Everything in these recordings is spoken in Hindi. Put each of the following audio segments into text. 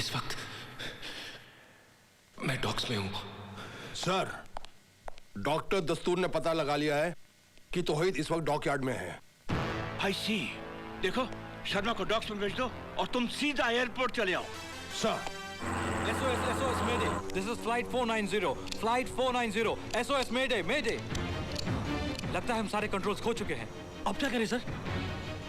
इस वक्त मैं डॉक्स में हूं। सर, डॉक्टर दस्तूर ने पता लगा लिया है कि तौहीद इस वक्त डॉकयार्ड में है। आई सी। देखो, शर्मा को डॉक्स में भेज दो और तुम सीधा एयरपोर्ट चले आओ। Sir. SOS Mayday. This is flight 490. Flight 490. SOS Mayday. Mayday. लगता है हम सारे कंट्रोल्स खो चुके हैं। अब क्या करें सर?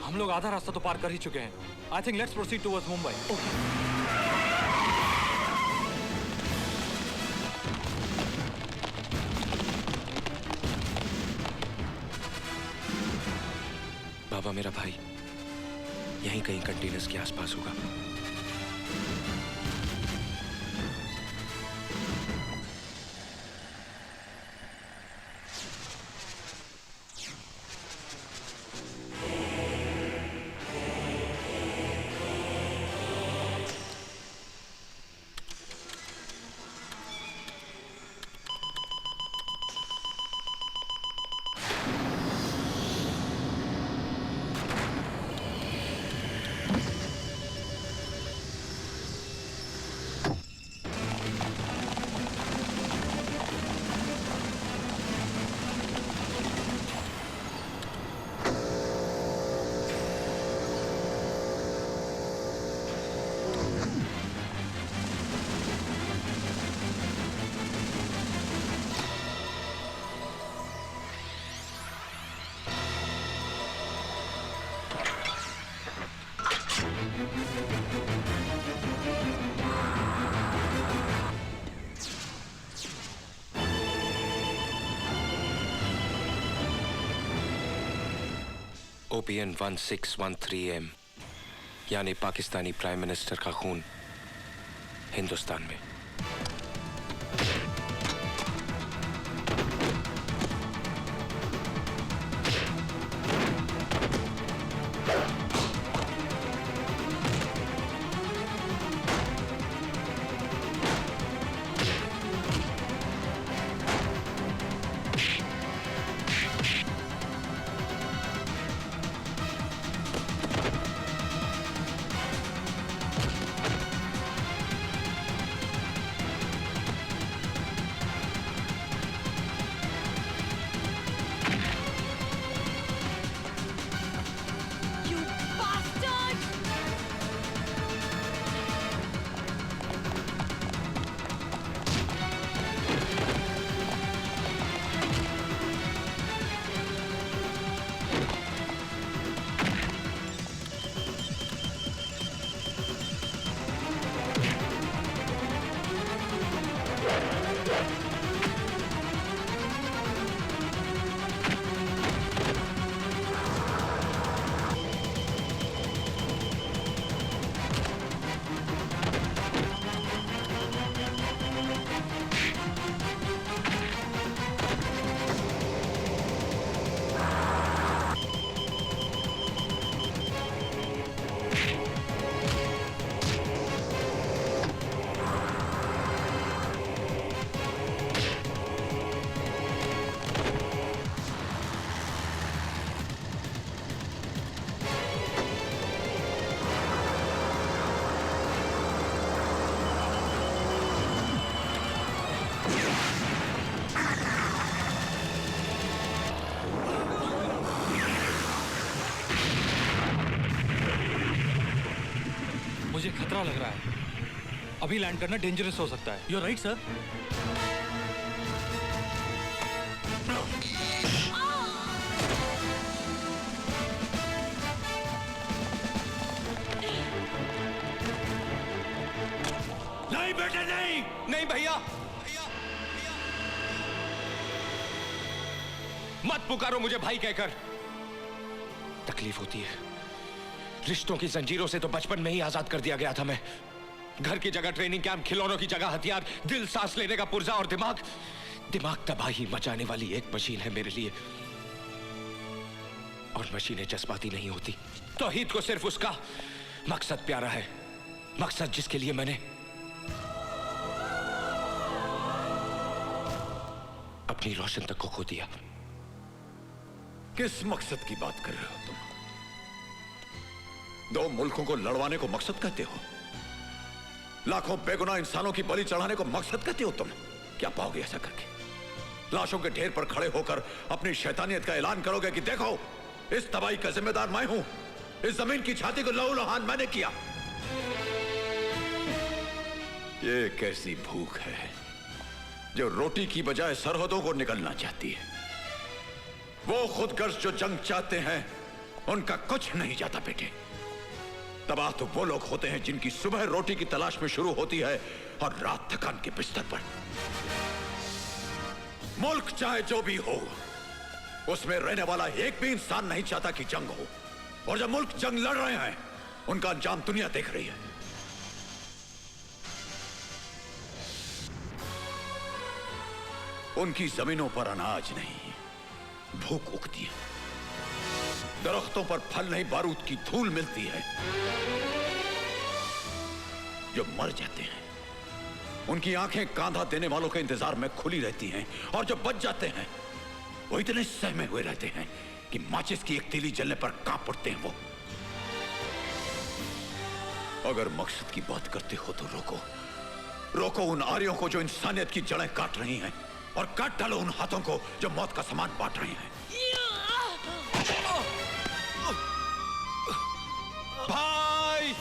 हम लोग आधा रास्ता तो पार कर ही चुके हैं। I think let's proceed towards Mumbai. बाबा मेरा भाई यहीं कहीं कंटेनर्स के आसपास होगा। OPN 1613M यानी पाकिस्तानी प्राइम मिनिस्टर का खून हिंदुस्तान में। मुझे खतरा लग रहा है। अभी लैंड करना डेंजरस हो सकता है। You're right, sir. नहीं बेटे नहीं। नहीं भैया, मत पुकारो मुझे भाई कहकर। तकलीफ होती है। रिश्तों की जंजीरों से तो बचपन में ही आजाद कर दिया गया था मैं। घर की जगह ट्रेनिंग कैंप, खिलौनों की जगह हथियार, दिल सांस लेने का पुर्जा और दिमाग तबाही मचाने वाली एक मशीन है मेरे लिए। और मशीनें जज्बाती नहीं होती। तौहीद को सिर्फ उसका मकसद प्यारा है, मकसद जिसके लिए मैंने अपनी रोशन तक को खो दिया। किस मकसद की बात कर रहे हो तुम? दो मुल्कों को लड़वाने को मकसद कहते हो? लाखों बेगुनाह इंसानों की बलि चढ़ाने को मकसद कहते हो तुम? क्या पाओगे ऐसा करके? लाशों के ढेर पर खड़े होकर अपनी शैतानियत का ऐलान करोगे कि देखो, इस तबाही का जिम्मेदार मैं हूं, इस जमीन की छाती को लहूलुहान मैंने किया। ये कैसी भूख है जो रोटी की बजाय सरहदों को निकलना चाहती है। वो खुदगर्ज जो जंग चाहते हैं उनका कुछ नहीं जाता बेटे। तबाह तो वो लोग होते हैं जिनकी सुबह रोटी की तलाश में शुरू होती है और रात थकान के बिस्तर पर। मुल्क चाहे जो भी हो, उसमें रहने वाला एक भी इंसान नहीं चाहता कि जंग हो। और जब मुल्क जंग लड़ रहे हैं, उनका अंजाम दुनिया देख रही है। उनकी जमीनों पर अनाज नहीं, भूख उगती है। दरख्तों पर फल नहीं, बारूद की धूल मिलती है। जो मर जाते हैं उनकी आंखें कांधा देने वालों के इंतजार में खुली रहती हैं, और जो बच जाते हैं वो इतने सहमे हुए रहते हैं कि माचिस की एक तीली जलने पर कांप उठते हैं। वो अगर मकसद की बात करते हो तो रोको, रोको उन आर्यों को जो इंसानियत की जड़ें काट रही हैं, और काट डालो उन हाथों को जो मौत का सामान बांट रहे हैं। भाई!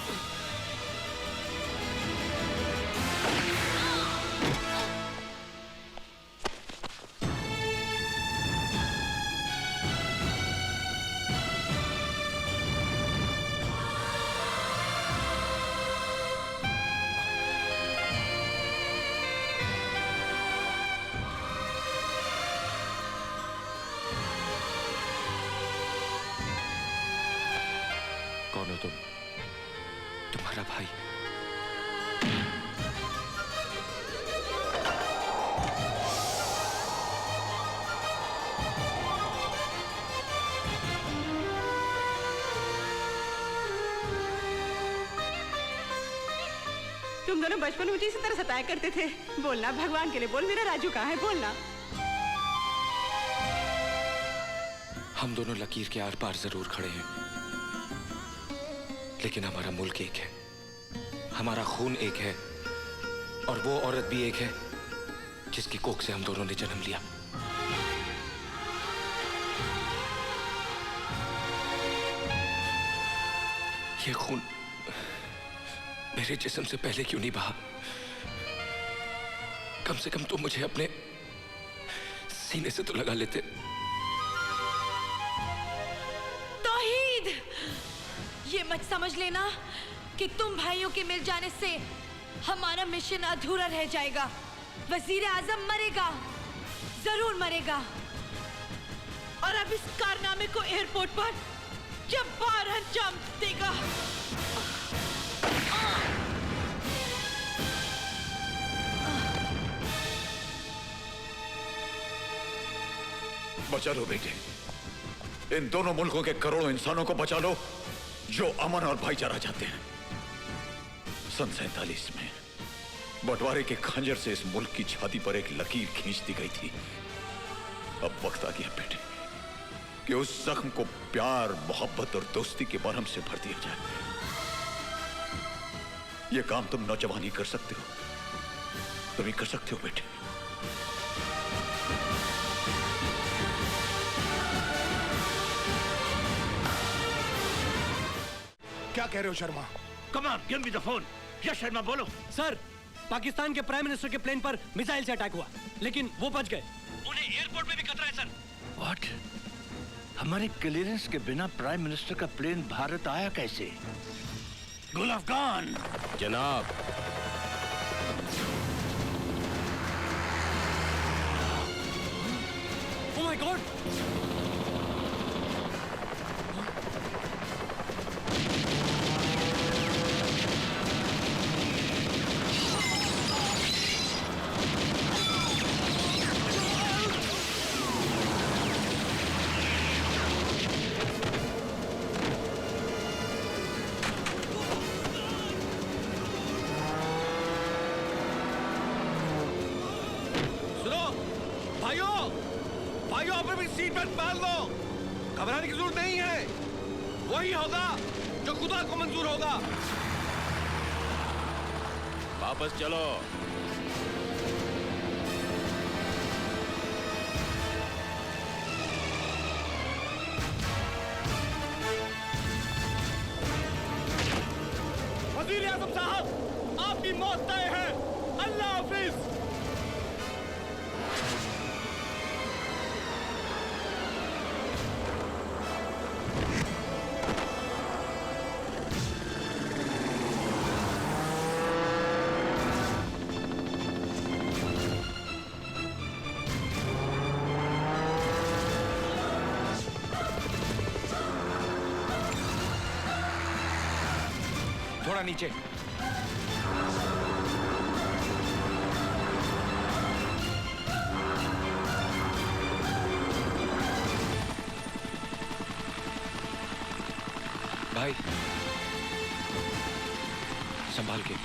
कौन हो तुम? तुम्हारा भाई। तुम दोनों बचपन में मुझे इसी तरह सताया करते थे। बोलना, भगवान के लिए बोल, मेरा राजू कहाँ है? बोलना। हम दोनों लकीर के आर पार जरूर खड़े हैं, लेकिन हमारा मुल्क एक है, हमारा खून एक है, और वो औरत भी एक है जिसकी कोख से हम दोनों ने जन्म लिया। ये खून मेरे जिस्म से पहले क्यों नहीं बहा? कम से कम तुम मुझे अपने सीने से तो लगा लेते। तौहीद, ये मत समझ लेना कि तुम भाइयों के मिल जाने से हमारा मिशन अधूरा रह जाएगा। वजीर आजम मरेगा, जरूर मरेगा, और अब इस कारनामे को एयरपोर्ट पर जब्बार अंजाम देगा। बचा लो बेटे, इन दोनों मुल्कों के करोड़ों इंसानों को बचा लो जो अमन और भाईचारा चाहते हैं। सन 47 में बंटवारे के खंजर से इस मुल्क की छाती पर एक लकीर खींच दी गई थी। अब वक्त आ गया बेटे कि उस जख्म को प्यार, मोहब्बत और दोस्ती के मरहम से भर दिया जाए। यह काम तुम नौजवान ही कर सकते हो, तुम ही कर सकते हो बेटे। क्या कह रहे हो Sharma? Come on, give me the phone. Yes Sharma, बोलो। सर, पाकिस्तान के प्राइम मिनिस्टर के प्लेन पर मिसाइल से अटैक हुआ, लेकिन वो बच गए। उन्हें एयरपोर्ट में भी खतरा है सर। व्हाट? हमारे क्लियरेंस के बिना प्राइम मिनिस्टर का प्लेन भारत आया कैसे? गुल अफगान। जनाब, ओह माय गॉड! भाइयों अपने भी सीट बेल्ट पहन लो। घबराने की जरूरत नहीं है, वही होगा जो खुदा को मंजूर होगा। वापस चलो। वजीर आजम साहब, आपकी मौत तय है। अल्लाह हाफिज। थोड़ा नीचे। भाई संभाल के।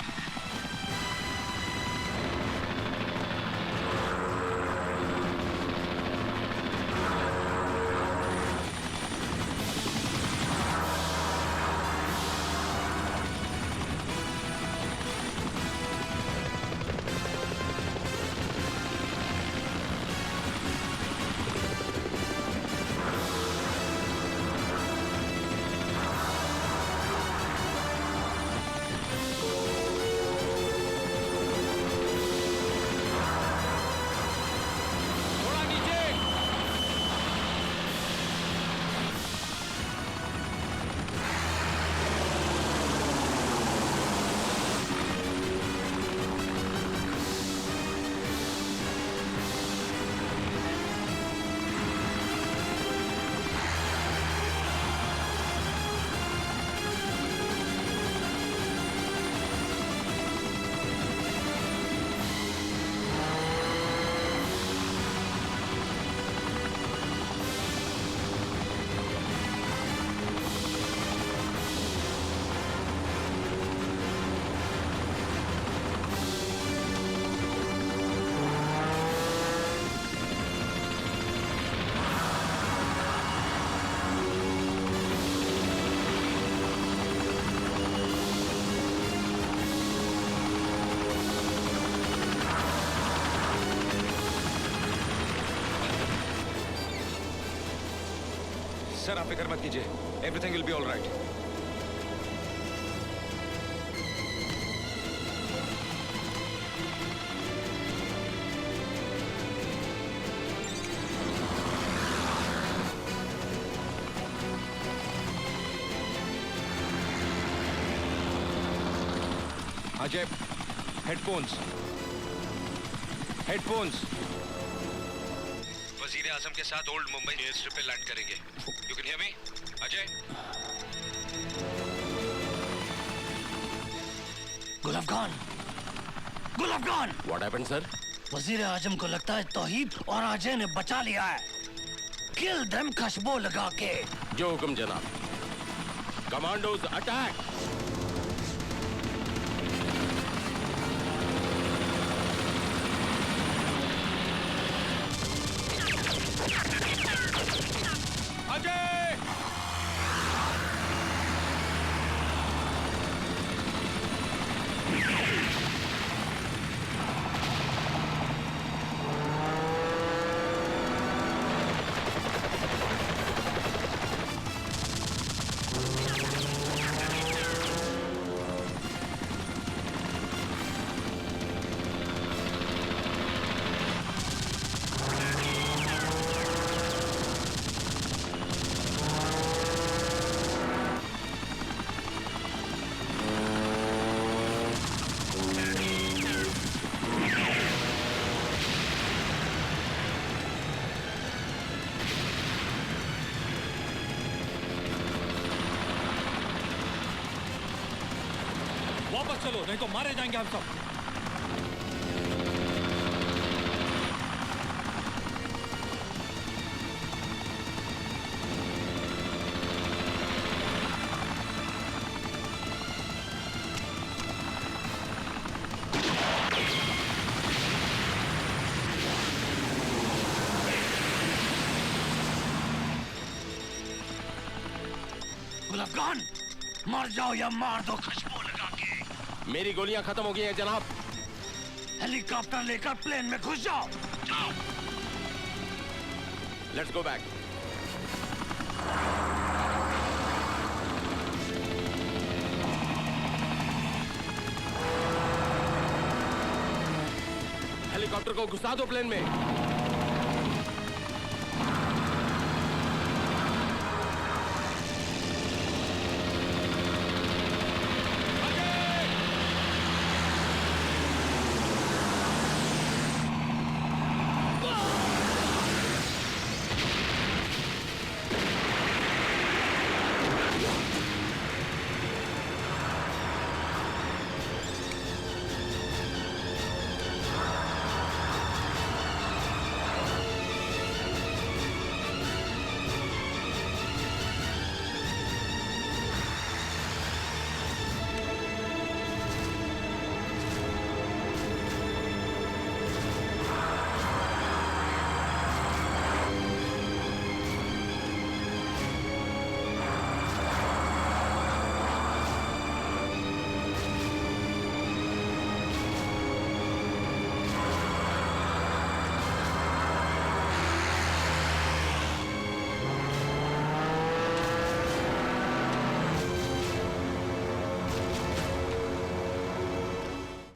सर आप फिक्र मत कीजिए, everything will be all right. Ajay, headphones. वजीर आजम के साथ ओल्ड मुंबई एयर स्ट्रिप पे लैंड करेंगे। You can hear me Ajay? गुल अफगान, गुल अफगान। What happened sir? वजीर आजम को लगता है तौहीद और अजय ने बचा लिया है। किल देम खुशबू लगा के। जो हुक्म जनाब। Commandos attack. वापस चलो, नहीं तो मारे जाएंगे हम सब। गुल अफगान, मर जाओ या मार दो खुशबू लगा के। मेरी गोलियां खत्म हो गई हैं जनाब। हेलीकॉप्टर लेकर प्लेन में घुस जाओ। Let's go back. हेलीकॉप्टर को घुसा दो प्लेन में।